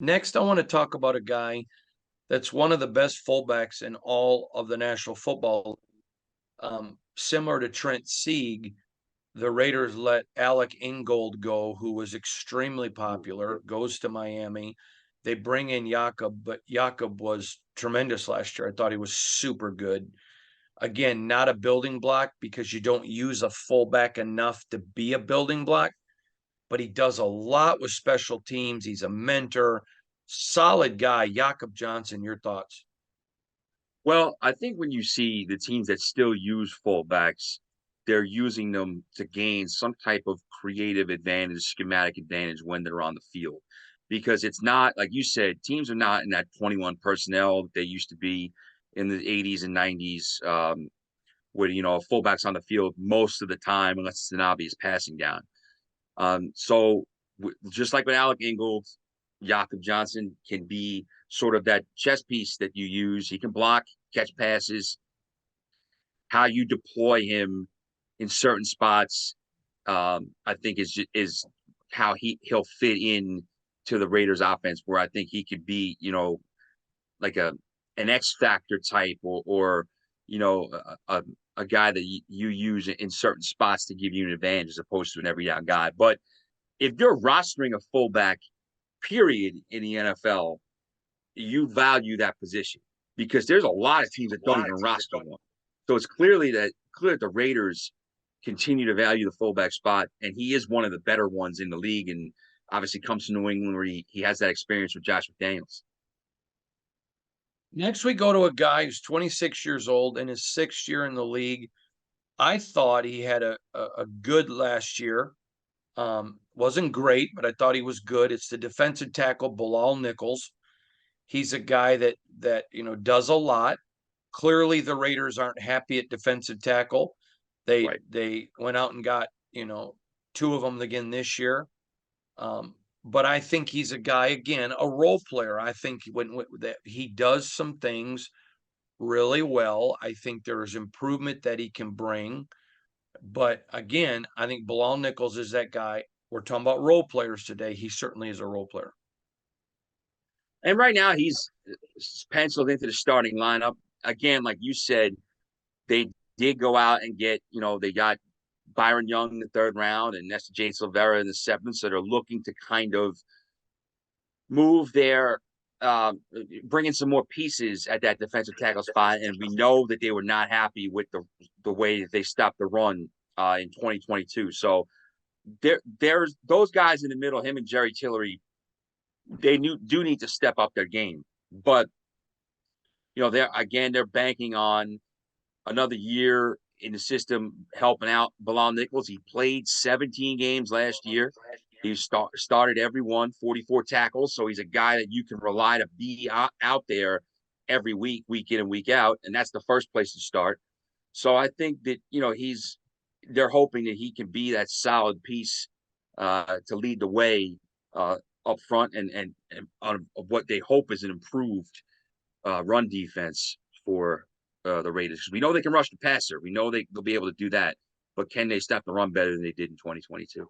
Next, I want to talk about a guy that's one of the best fullbacks in all of the National Football. Similar to Trent Sieg, the Raiders let Alec Ingold go, who was extremely popular, goes to Miami. They bring in Jakob, but Jakob was tremendous last year. I thought he was super good. Again, not a building block because you don't use a fullback enough to be a building block, but he does a lot with special teams. He's a mentor, solid guy. Jakob Johnson, your thoughts? Well, I think when you see the teams that still use fullbacks, they're using them to gain some type of creative advantage, schematic advantage when they're on the field. Because it's not, like you said, teams are not in that 21 personnel that they used to be in the 80s and 90s, where, fullbacks on the field most of the time, unless it's an obvious passing down. Just like with Alec Ingold, Jakob Johnson can be sort of that chess piece that you use. He can block, catch passes. How you deploy him in certain spots, I think is how he'll fit in to the Raiders offense. Where I think he could be, like an X factor type, or a guy that you use in certain spots to give you an advantage as opposed to an every down guy. But if you're rostering a fullback, period, in the NFL, you value that position because there's a lot of teams that don't even roster one. So it's clear that the Raiders continue to value the fullback spot, and he is one of the better ones in the league. And obviously comes to New England where he has that experience with Josh McDaniels. Next, we go to a guy who's 26 years old in his sixth year in the league. I thought he had a good last year. Wasn't great, but I thought he was good. It's the defensive tackle Bilal Nichols. He's a guy that does a lot. Clearly, the Raiders aren't happy at defensive tackle. They Right. they went out and got two of them again this year. But I think he's a guy again, a role player. I think when that he does some things really well. I think there is improvement that he can bring. But again, I think Bilal Nichols is that guy. We're talking about role players today. He certainly is a role player. And right now he's penciled into the starting lineup. Again, like you said, they did go out and they got Byron Young in the third round and Nestor Jane Silvera in the seventh. So they're looking to kind of move their bring in some more pieces at that defensive tackle spot. And we know that they were not happy with the way that they stopped the run in 2022. So there's those guys in the middle, him and Jerry Tillery, do need to step up their game. But they're banking on another year in the system helping out Bilal Nichols. He played 17 games last year. He started every one, 44 tackles. So he's a guy that you can rely to be out there every week in and week out. And that's the first place to start. So I think that, they're hoping that he can be that solid piece to lead the way up front and of what they hope is an improved run defense for the Raiders. We know they can rush the passer. We know they'll be able to do that. But can they stop the run better than they did in 2022?